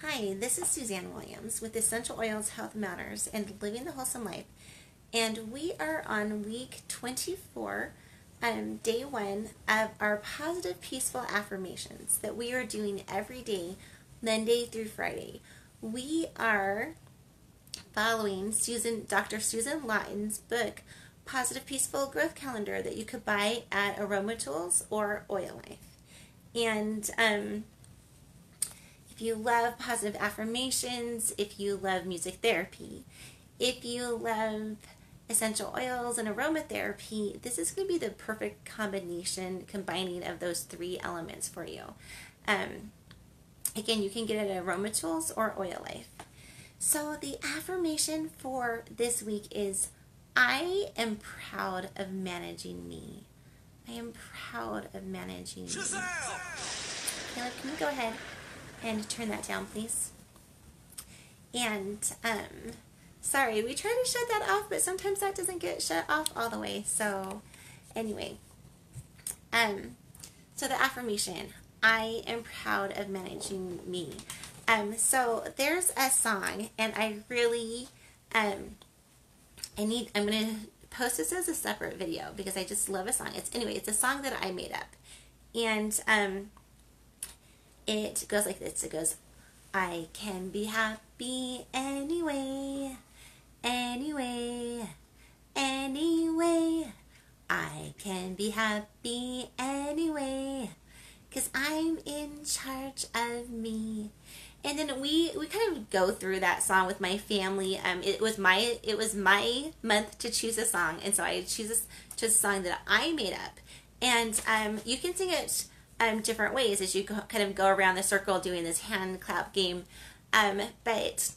Hi, this is Suzanne Williams with Essential Oils Health Matters and Living the Wholesome Life. And we are on week 24, day 1 of our positive, peaceful affirmations that we are doing every day, Monday through Friday. We are following Dr. Susan Lawton's book, Positive Peaceful Growth Calendar, that you could buy at Aroma Tools or Oil Life. And if you love positive affirmations, if you love music therapy, if you love essential oils and aromatherapy, this is going to be the perfect combination, combining of those 3 elements for you. Again, you can get it at Aroma Tools or Oil Life. So the affirmation for this week is, I am proud of managing me. I am proud of managing me. Caleb, can you go ahead and turn that down, please? And sorry, we try to shut that off, but sometimes that doesn't get shut off all the way. So anyway, so the affirmation, I am proud of managing me. So there's a song, and I really I'm gonna post this as a separate video because I just love a song. It's a song that I made up, and it goes like this. It goes, I can be happy anyway, anyway, anyway. I can be happy anyway, 'cause I'm in charge of me. And then we kind of go through that song with my family. It was my month to choose a song, and so I choose a song that I made up. And you can sing it different ways as you kind of go around the circle doing this hand clap game. But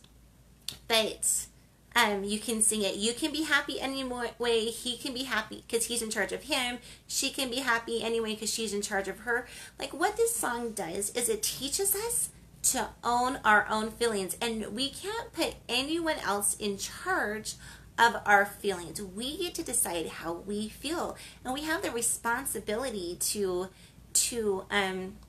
you can sing it. You can be happy anyway. He can be happy because he's in charge of him. She can be happy anyway because she's in charge of her. Like, what this song does is it teaches us to own our own feelings, and we can't put anyone else in charge of our feelings. We get to decide how we feel, and we have the responsibility to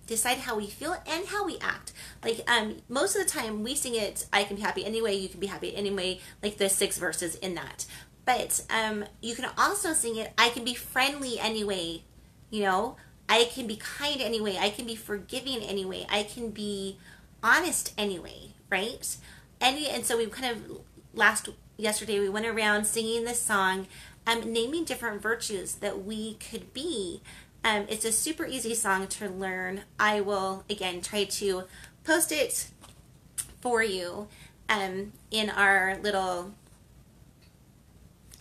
decide how we feel and how we act. Like, most of the time we sing it, I can be happy anyway, you can be happy anyway, like the 6 verses in that. But you can also sing it, I can be friendly anyway, you know, I can be kind anyway, I can be forgiving anyway, I can be honest anyway, right? And so we kind of yesterday we went around singing this song, naming different virtues that we could be. It's a super easy song to learn. I will, again, try to post it for you in our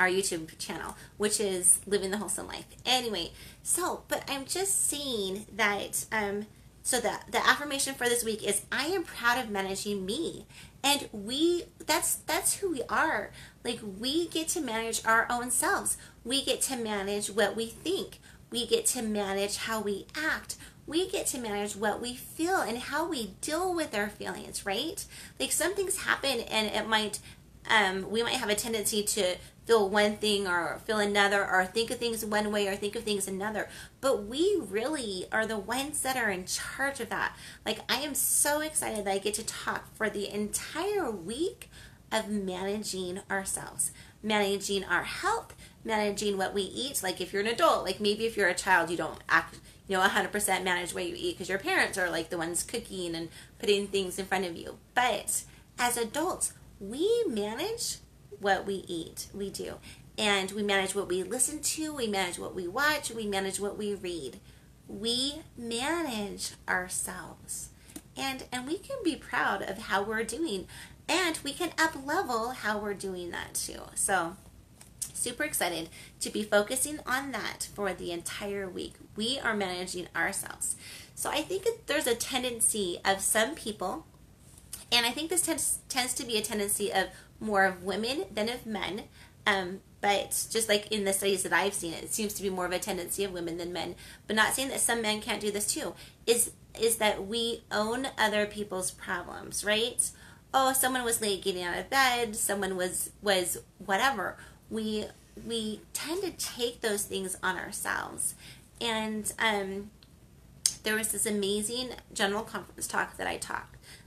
YouTube channel, which is Living the Wholesome Life. Anyway, but I'm just saying that, so the affirmation for this week is, I am proud of managing me. And that's who we are. Like, we get to manage our own selves. We get to manage what we think. We get to manage how we act. We get to manage what we feel and how we deal with our feelings, right? Like, some things happen and it might, we might have a tendency to feel one thing or feel another, or think of things one way or think of things another. But we really are the ones that are in charge of that. Like, I am so excited that I get to talk for the entire week of managing ourselves, managing our health, managing what we eat. Like, if you're an adult, like maybe if you're a child, you don't act, 100% manage what you eat because your parents are like the ones cooking and putting things in front of you. But as adults, we manage what we eat. We do. And we manage what we listen to, we manage what we watch, we manage what we read. We manage ourselves. And we can be proud of how we're doing. And we can up level how we're doing that too. So, super excited to be focusing on that for the entire week. We are managing ourselves. So I think there's a tendency of some people, and I think this tends to be a tendency of more of women than of men, but just like in the studies that I've seen, it seems to be more of a tendency of women than men, but not saying that some men can't do this too, is that we own other people's problems, right? Oh, someone was late getting out of bed, someone was whatever. We tend to take those things on ourselves, and there was this amazing general conference talk that I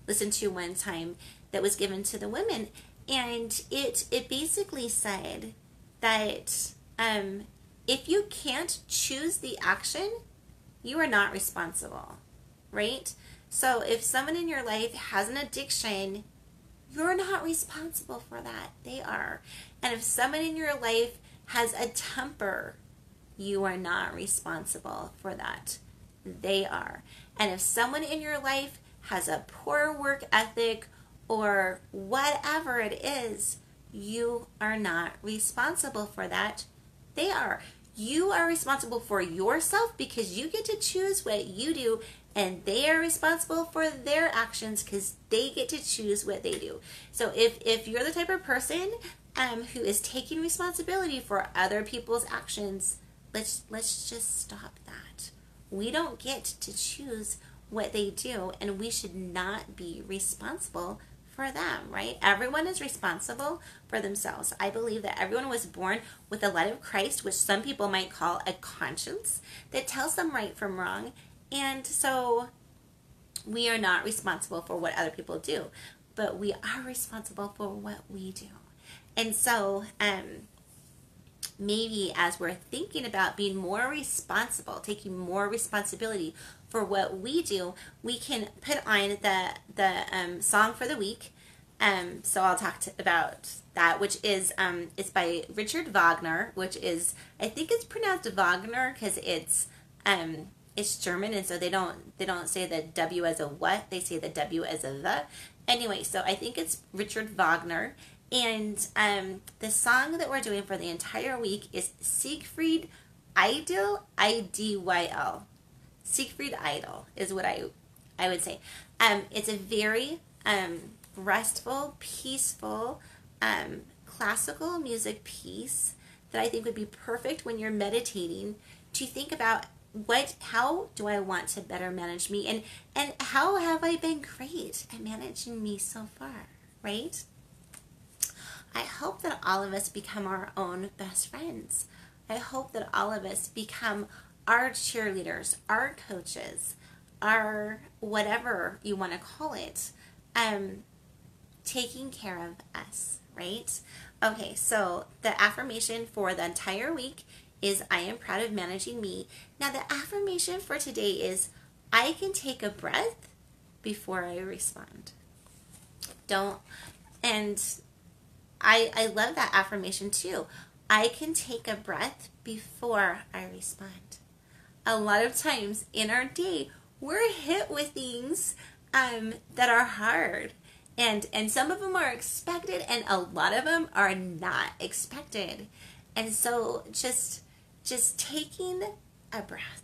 listened to one time that was given to the women, and it basically said that if you can't choose the action, you are not responsible, right? So if someone in your life has an addiction, you're not responsible for that. They are. And if someone in your life has a temper, you are not responsible for that. They are. And if someone in your life has a poor work ethic or whatever it is, you are not responsible for that. They are. You are responsible for yourself because you get to choose what you do, and they are responsible for their actions because they get to choose what they do. So if you're the type of person who is taking responsibility for other people's actions, let's just stop that. We don't get to choose what they do, and we should not be responsible for them, right? Everyone is responsible for themselves. I believe that everyone was born with the light of Christ, which some people might call a conscience, that tells them right from wrong. And so we are not responsible for what other people do, but we are responsible for what we do. And so maybe as we're thinking about being more responsible, taking more responsibility for what we do, we can put on the song for the week. So I'll talk about that, which is it's by Richard Wagner, which is, I think it's pronounced Wagner because it's German, and so they don't say the W as a what, they say the W as a the. Anyway, so I think it's Richard Wagner. And the song that we're doing for the entire week is Siegfried Idyll, I-D-Y-L. Siegfried Idyll is what I would say. It's a very restful, peaceful, classical music piece that I think would be perfect when you're meditating to think about how do I want to better manage me, and how have I been great at managing me so far, right? I hope that all of us become our own best friends. I hope that all of us become our cheerleaders, our coaches, our whatever you want to call it, taking care of us, right? Okay, so the affirmation for the entire week is I am proud of managing me. Now the affirmation for today is I can take a breath before I respond. I love that affirmation too. I can take a breath before I respond. A lot of times in our day, we're hit with things that are hard. And some of them are expected, and a lot of them are not expected. And so just taking a breath.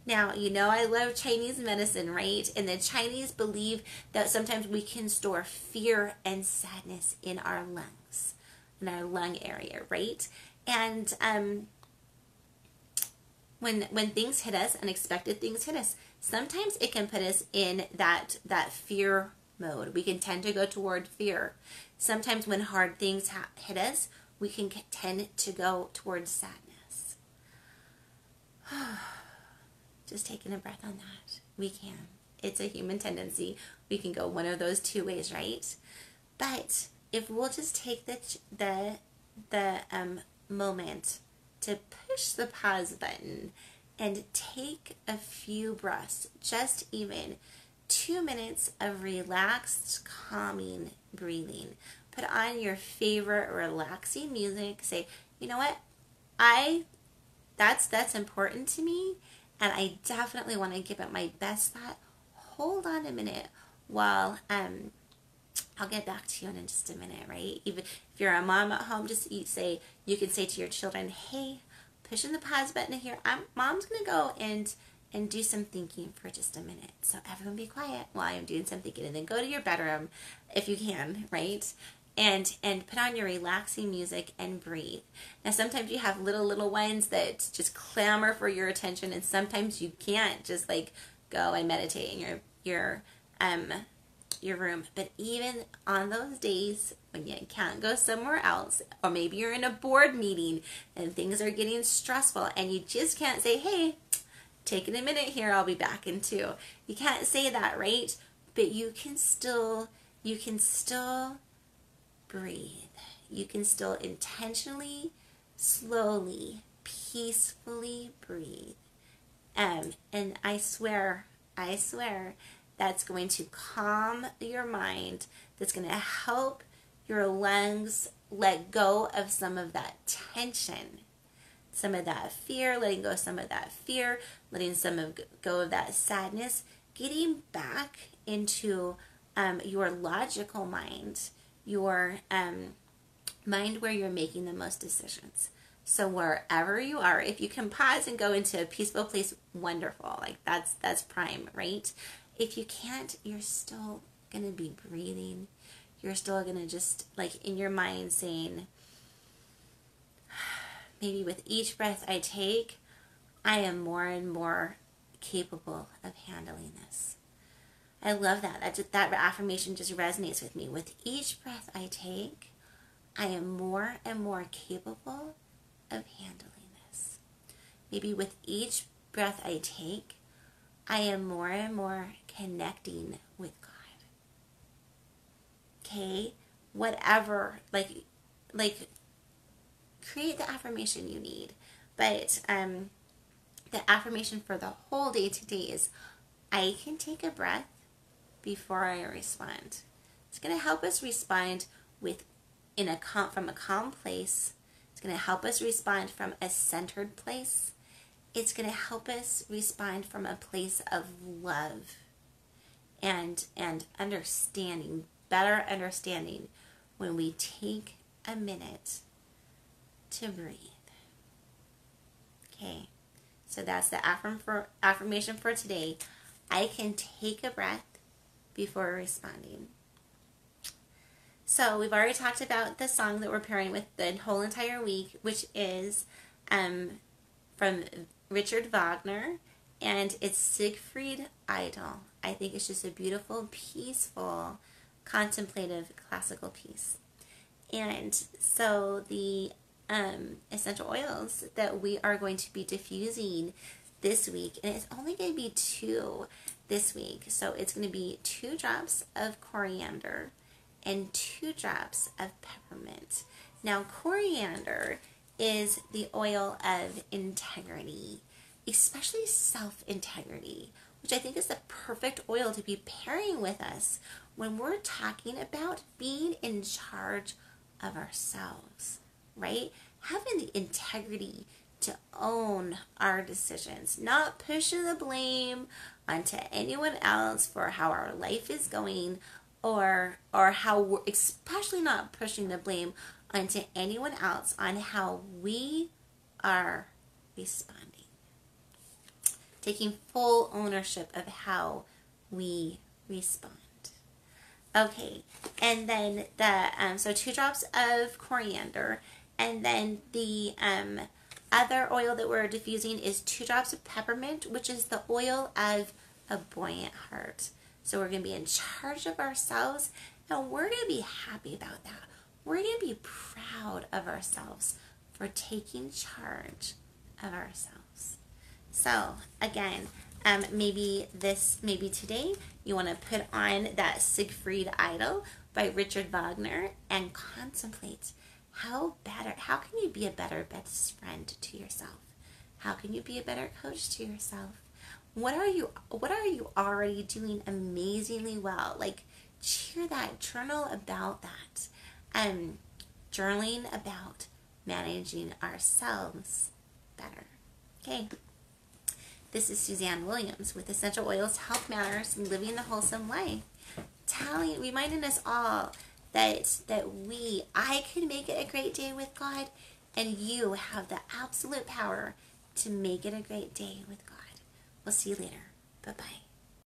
Now, you know I love Chinese medicine, right? And the Chinese believe that sometimes we can store fear and sadness in our lungs, in our lung area, right? And when things hit us, unexpected things hit us, sometimes it can put us in that fear mode. We can tend to go toward fear. Sometimes when hard things hit us, we can tend to go towards sadness. Just taking a breath on that. We can. It's a human tendency. We can go one of those two ways, right? But if we'll just take the moment to push the pause button and take a few breaths, just even 2 minutes of relaxed, calming breathing. Put on your favorite relaxing music. Say, you know what? That's important to me, and I definitely want to give it my best thought. Hold on a minute while I'll get back to you in just a minute, right? Even if you're a mom at home, you can say to your children, hey, pushing the pause button here. Mom's gonna go and do some thinking for just a minute. So everyone be quiet while I'm doing some thinking, and then go to your bedroom if you can, right? And put on your relaxing music and breathe. Now sometimes you have little ones that just clamor for your attention, and sometimes you can't just like go and meditate in your room. But even on those days when you can't go somewhere else, or maybe you're in a board meeting and things are getting stressful and you just can't say, hey, Taking a minute here, I'll be back in 2. You can't say that, right? But you can still breathe. You can still intentionally, slowly, peacefully breathe. And I swear, that's going to calm your mind. That's going to help your lungs let go of some of that tension, some of that fear, letting go of some of that fear, letting go of that sadness, getting back into your logical mind, your mind where you're making the most decisions. So wherever you are, if you can pause and go into a peaceful place, wonderful. Like that's prime, right? If you can't, you're still gonna be breathing. You're still gonna just like in your mind saying, maybe with each breath I take, I am more and more capable of handling this. I love that. That affirmation just resonates with me. With each breath I take, I am more and more capable of handling this. Maybe with each breath I take, I am more and more connecting with God. Okay? Whatever, like create the affirmation you need. But the affirmation for the whole day today is, I can take a breath before I respond. It's going to help us respond from a calm place. It's going to help us respond from a centered place. It's going to help us respond from a place of love and understanding, better understanding when we take a minute to breathe. Okay, so that's the affirmation for today. I can take a breath before responding. So we've already talked about the song that we're pairing with the whole entire week, which is from Richard Wagner, and it's Siegfried Idol. I think it's just a beautiful, peaceful, contemplative classical piece. And so the essential oils that we are going to be diffusing this week, and it's only going to be 2 this week. So it's going to be 2 drops of coriander and 2 drops of peppermint. Now, coriander is the oil of integrity, especially self-integrity, which I think is the perfect oil to be pairing with us when we're talking about being in charge of ourselves, right? Having the integrity to own our decisions, not pushing the blame onto anyone else for how our life is going, or how we're, especially not pushing the blame onto anyone else on how we are responding. Taking full ownership of how we respond. Okay, and then so 2 drops of coriander, and then the other oil that we're diffusing is 2 drops of peppermint, which is the oil of a buoyant heart. So we're going to be in charge of ourselves, and we're going to be happy about that. We're going to be proud of ourselves for taking charge of ourselves. So again, maybe today you want to put on that Siegfried Idol by Richard Wagner and contemplate how can you be a better best friend to yourself? How can you be a better coach to yourself? What are you already doing amazingly well? Like, cheer that, journal about that. Journaling about managing ourselves better. Okay. This is Suzanne Williams with Essential Oils, Health Matters, and Living the Wholesome Life. Reminding us all that I can make it a great day with God, and you have the absolute power to make it a great day with God. We'll see you later. Bye-bye.